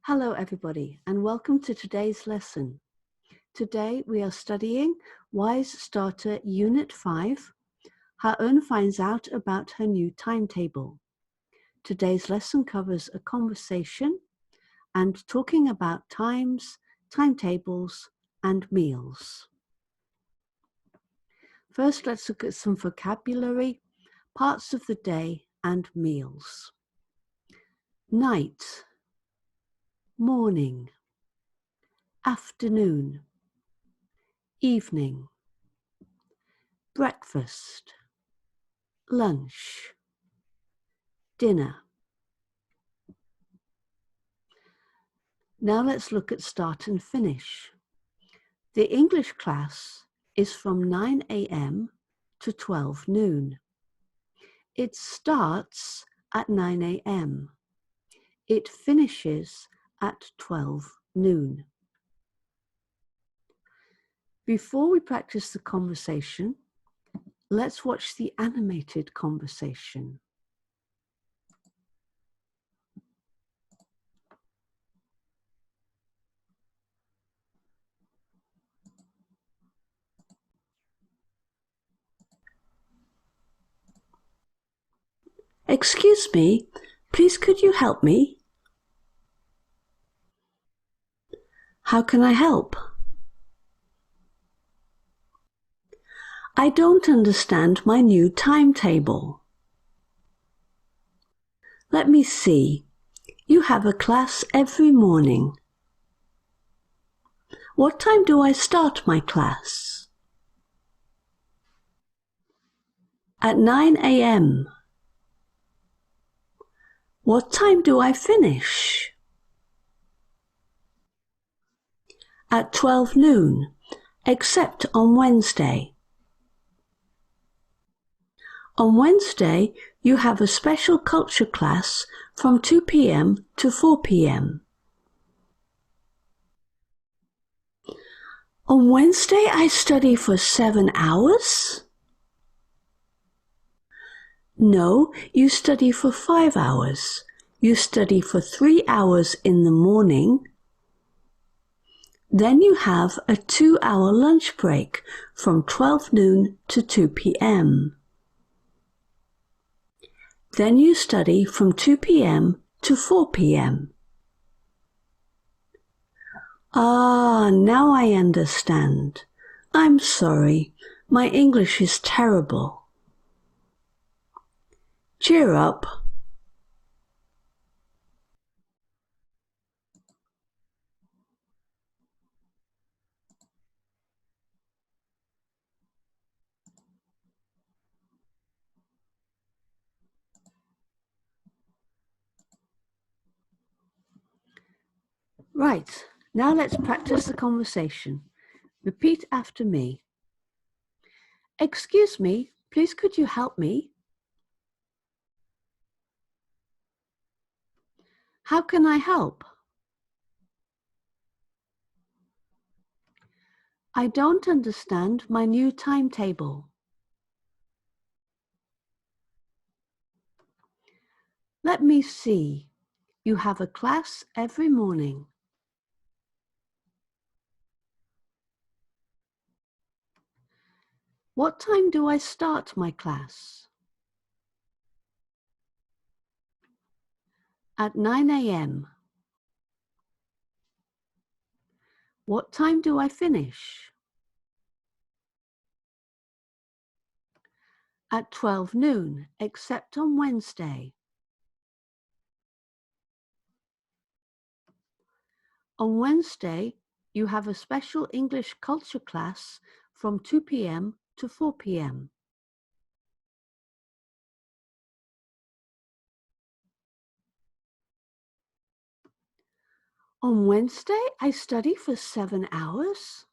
Hello everybody and welcome to today's lesson. Today we are studying W.I.S.E Starter Unit 5, how Eun finds out about her new timetable. Today's lesson covers a conversation and talking about times, timetables and meals. First, let's look at some vocabulary, parts of the day and meals. Night, morning, afternoon, evening, breakfast, lunch, dinner. Now let's look at start and finish. The English class is from 9 a.m. to 12 noon. It starts at 9 a.m. It finishes at 12 noon. Before we practice the conversation, let's watch the animated conversation. Excuse me, please could you help me? How can I help? I don't understand my new timetable. Let me see. You have a class every morning. What time do I start my class? At 9 a.m. What time do I finish? At 12 noon, except on Wednesday. On Wednesday, you have a special culture class from 2 p.m. to 4 p.m. On Wednesday, I study for 7 hours? No, you study for 5 hours. You study for 3 hours in the morning. Then you have a 2-hour lunch break from 12 noon to 2 p.m. Then you study from 2 p.m. to 4 p.m. Ah, now I understand. I'm sorry, my English is terrible. Cheer up. Right, now let's practice the conversation. Repeat after me. Excuse me, please could you help me? How can I help? I don't understand my new timetable. Let me see. You have a class every morning. What time do I start my class? At 9 a.m. What time do I finish? At 12 noon, except on Wednesday. On Wednesday, you have a special English culture class from 2 p.m. to 4 p.m. On Wednesday, I study for 7 hours.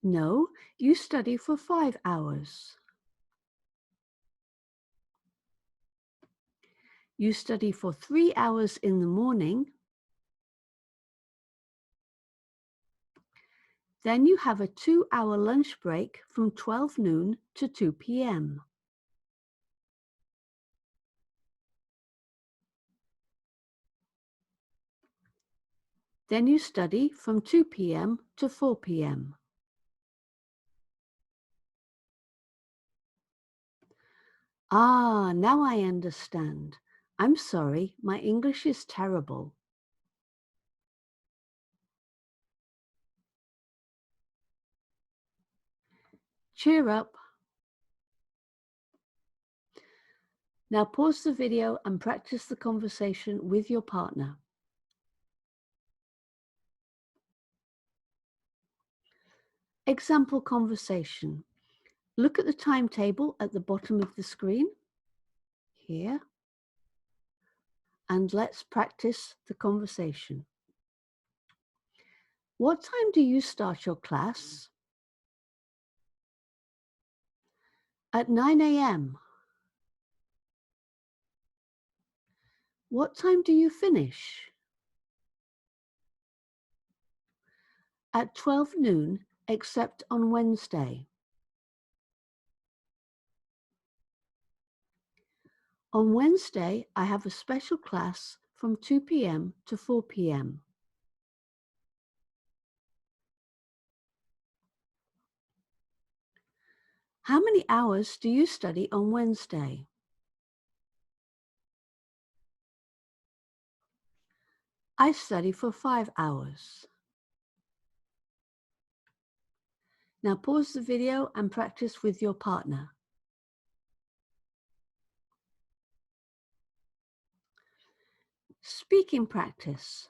No, you study for 5 hours. You study for 3 hours in the morning. Then you have a 2-hour lunch break from 12 noon to 2 p.m. Then you study from 2 p.m. to 4 p.m. Ah, now I understand. I'm sorry, my English is terrible. Cheer up. Now pause the video and practice the conversation with your partner. Example conversation. Look at the timetable at the bottom of the screen, here, and let's practice the conversation. What time do you start your class? At 9 a.m. What time do you finish? At 12 noon, except on Wednesday. On Wednesday, I have a special class from 2 p.m. to 4 p.m. How many hours do you study on Wednesday? I study for 5 hours. Now pause the video and practice with your partner. Speaking practice.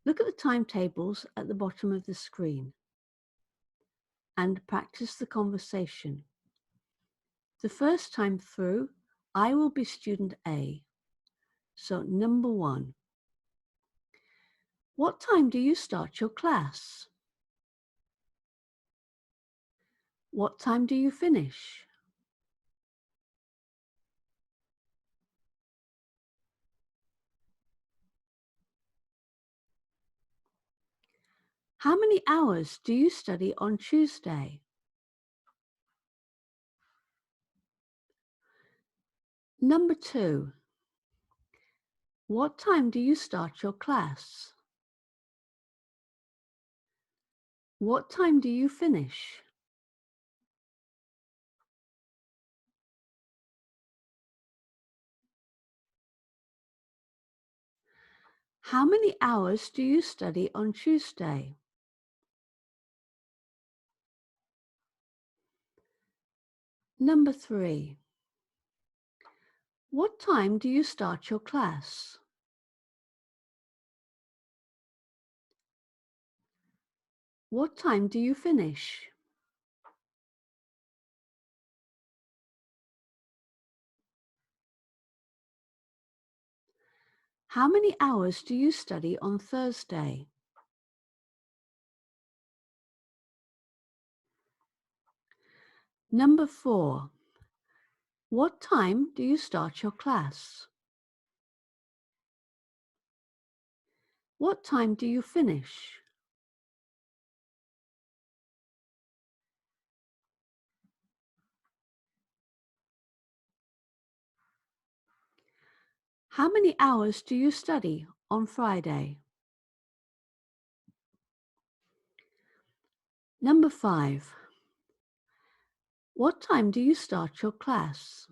Look at the timetables at the bottom of the screen and practice the conversation. The first time through, I will be student A. So number 1. What time do you start your class? What time do you finish? How many hours do you study on Tuesday? Number 2. What time do you start your class? What time do you finish? How many hours do you study on Tuesday? Number 3. What time do you start your class? What time do you finish? How many hours do you study on Thursday? Number 4. What time do you start your class? What time do you finish? How many hours do you study on Friday? Number 5. What time do you start your class?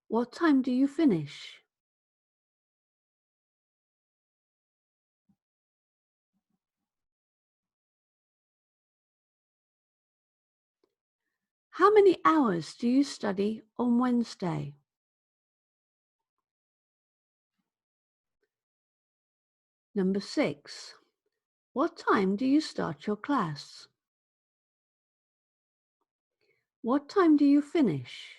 What time do you finish? How many hours do you study on Wednesday? Number 6. What time do you start your class? What time do you finish?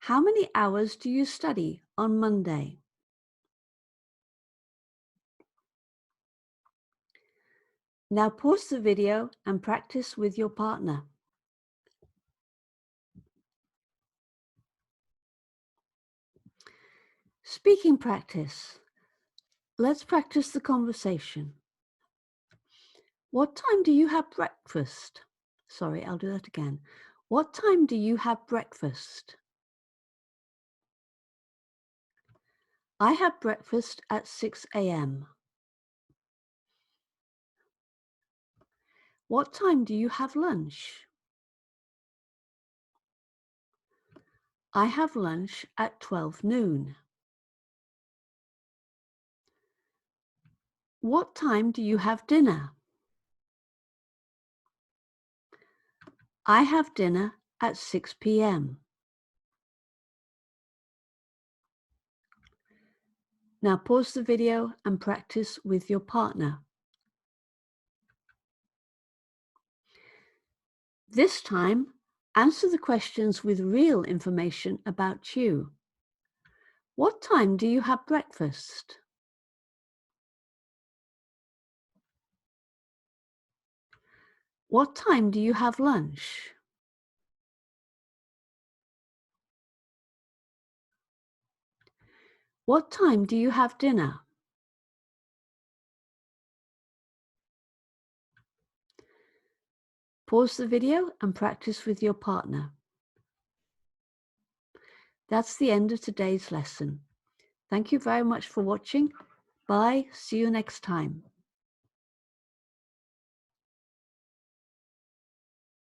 How many hours do you study on Monday? Now pause the video and practice with your partner. Speaking practice. Let's practice the conversation. What time do you have breakfast? Sorry, I'll do that again. What time do you have breakfast? I have breakfast at 6 a.m. What time do you have lunch? I have lunch at 12 noon. What time do you have dinner? I have dinner at 6 p.m. Now pause the video and practice with your partner. This time, answer the questions with real information about you. What time do you have breakfast? What time do you have lunch? What time do you have dinner? Pause the video and practice with your partner. That's the end of today's lesson. Thank you very much for watching. Bye. See you next time.